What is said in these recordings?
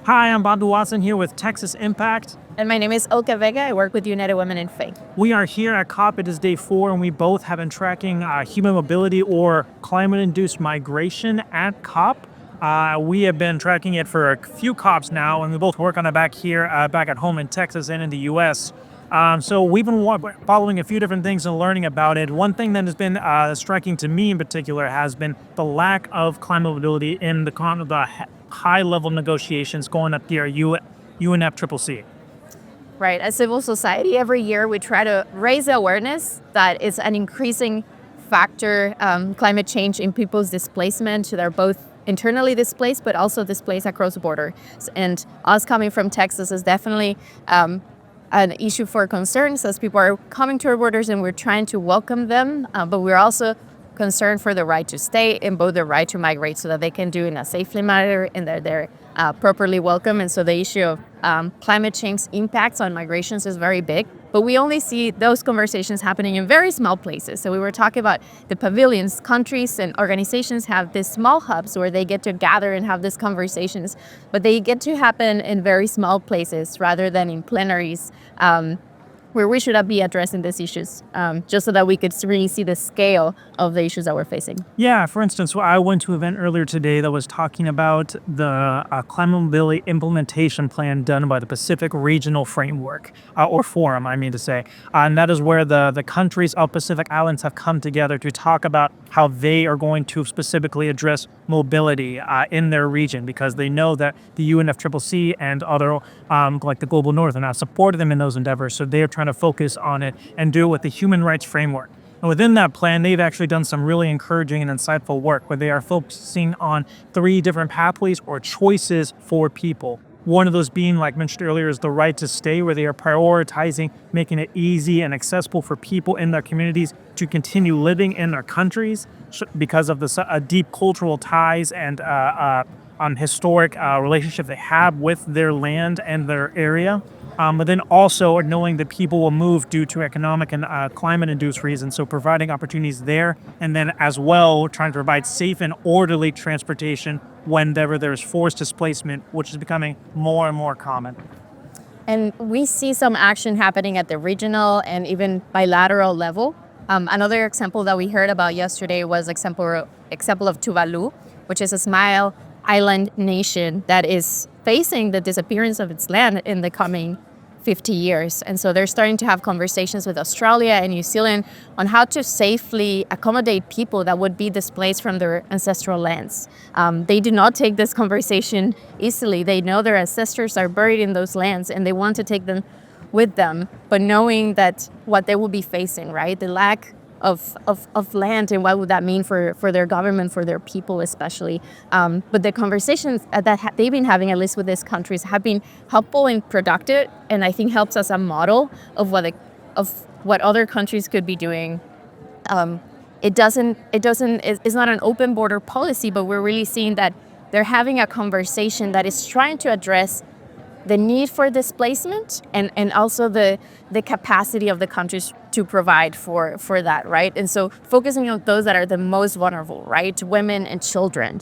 Hi, I'm Bob Watson here with Texas Impact. And my name is Ilka Vega. I work with United Women in Faith. We are here at COP. It is day 4, and we both have been tracking human mobility or climate-induced migration at COP. We have been tracking it for a few COPs now, and we both work on it back here, back at home in Texas and in the U.S. So we've been following a few different things and learning about it. One thing that has been striking to me in particular has been the lack of climate mobility in the high-level negotiations going up here, UNFCCC. Right. As civil society, every year we try to raise the awareness that it's an increasing factor, climate change in people's displacement. They're both internally displaced, but also displaced across the border. And us coming from Texas is definitely an issue for concerns as people are coming to our borders and we're trying to welcome them. But we're also concerned for the right to stay and both the right to migrate so that they can do it in a safely manner and that they're properly welcome. And so the issue of climate change impacts on migrations is very big. But we only see those conversations happening in very small places. So we were talking about the pavilions. Countries and organizations have these small hubs where they get to gather and have these conversations. But they get to happen in very small places rather than in plenaries where we should be addressing these issues, just so that we could really see the scale of the issues that we're facing. Yeah, for instance, I went to an event earlier today that was talking about the climate mobility implementation plan done by the Pacific Regional Framework, or Forum, I mean to say. And that is where the countries of Pacific Islands have come together to talk about how they are going to specifically address mobility in their region, because they know that the UNFCCC and other, like the Global North, are not supporting them in those endeavors. So they are trying to focus on it and do it with the human rights framework. And within that plan, they've actually done some really encouraging and insightful work where they are focusing on 3 different pathways or choices for people. One of those being, like mentioned earlier, is the right to stay, where they are prioritizing making it easy and accessible for people in their communities to continue living in their countries because of the deep cultural ties and historic relationship they have with their land and their area. But then also knowing that people will move due to economic and climate-induced reasons, so providing opportunities there, and then as well trying to provide safe and orderly transportation whenever there's forced displacement, which is becoming more and more common. And we see some action happening at the regional and even bilateral level. Another example that we heard about yesterday was example of Tuvalu, which is a small island nation that is facing the disappearance of its land in the coming 50 years. And so they're starting to have conversations with Australia and New Zealand on how to safely accommodate people that would be displaced from their ancestral lands. They do not take this conversation easily. They know their ancestors are buried in those lands and they want to take them with them, but knowing that what they will be facing, right? The lack of land and what would that mean for their government, for their people especially. But the conversations that they've been having, at least with these countries, have been helpful and productive, and I think helps as a model of what other countries could be doing. It's not an open border policy, but we're really seeing that they're having a conversation that is trying to address the need for displacement and also the capacity of the countries to provide for that, right? And so focusing on those that are the most vulnerable, right? Women and children.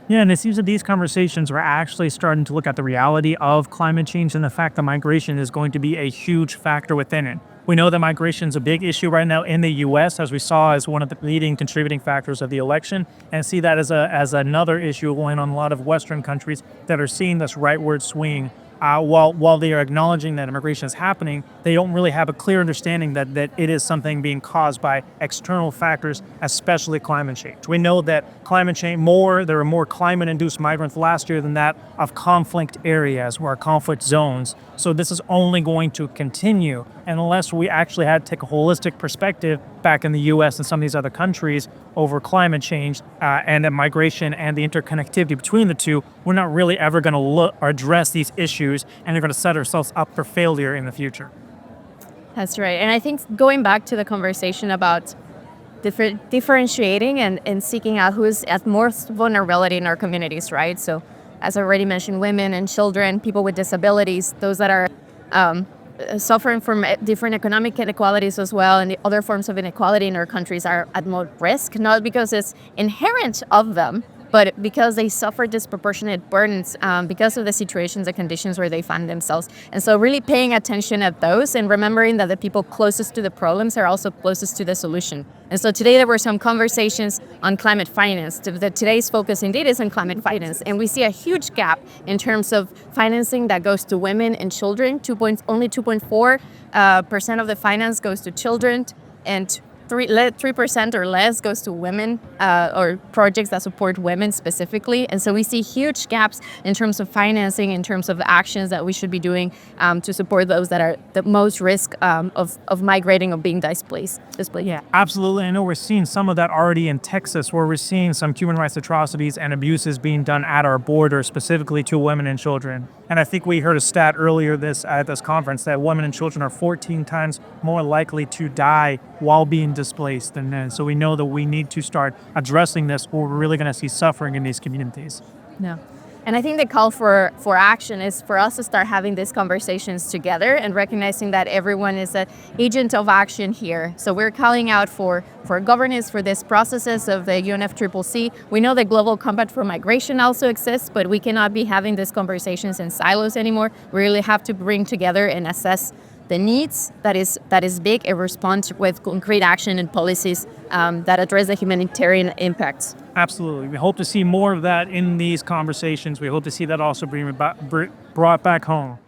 Yeah, and it seems that these conversations are actually starting to look at the reality of climate change and the fact that migration is going to be a huge factor within it. We know that migration is a big issue right now in the U.S., as we saw as one of the leading contributing factors of the election, and see that as another issue going on in a lot of Western countries that are seeing this rightward swing. While they are acknowledging that immigration is happening, they don't really have a clear understanding that it is something being caused by external factors, especially climate change. We know that climate change, there are more climate-induced migrants last year than that of conflict areas or conflict zones. So this is only going to continue unless we actually had to take a holistic perspective back in the U.S. and some of these other countries over climate change and migration and the interconnectivity between the two. We're not really ever going to address these issues, and they're going to set ourselves up for failure in the future. That's right. And I think going back to the conversation about differentiating and seeking out who is at most vulnerability in our communities, right? So as I already mentioned, women and children, people with disabilities, those that are suffering from different economic inequalities as well, and the other forms of inequality in our countries are at more risk, not because it's inherent of them, but because they suffer disproportionate burdens because of the situations and conditions where they find themselves. And so really paying attention at those and remembering that the people closest to the problems are also closest to the solution. And so today there were some conversations on climate finance. Today's focus indeed is on climate finance. And we see a huge gap in terms of financing that goes to women and children. Only 2.4% of the finance goes to children, and 3% or less goes to women or projects that support women specifically. And so we see huge gaps in terms of financing, in terms of actions that we should be doing to support those that are the most risk of migrating or being displaced. Yeah, absolutely. I know we're seeing some of that already in Texas, where we're seeing some human rights atrocities and abuses being done at our border, specifically to women and children. And I think we heard a stat earlier at this conference that women and children are 14 times more likely to die while being displaced than men. So we know that we need to start addressing this, or we're really going to see suffering in these communities. Yeah. And I think the call for action is for us to start having these conversations together and recognizing that everyone is an agent of action here. So we're calling out for governance for these processes of the UNFCCC. We know the Global Compact for Migration also exists, but we cannot be having these conversations in silos anymore. We really have to bring together and assess the needs that is big and respond with concrete action and policies that address the humanitarian impacts. Absolutely. We hope to see more of that in these conversations. We hope to see that also brought back home.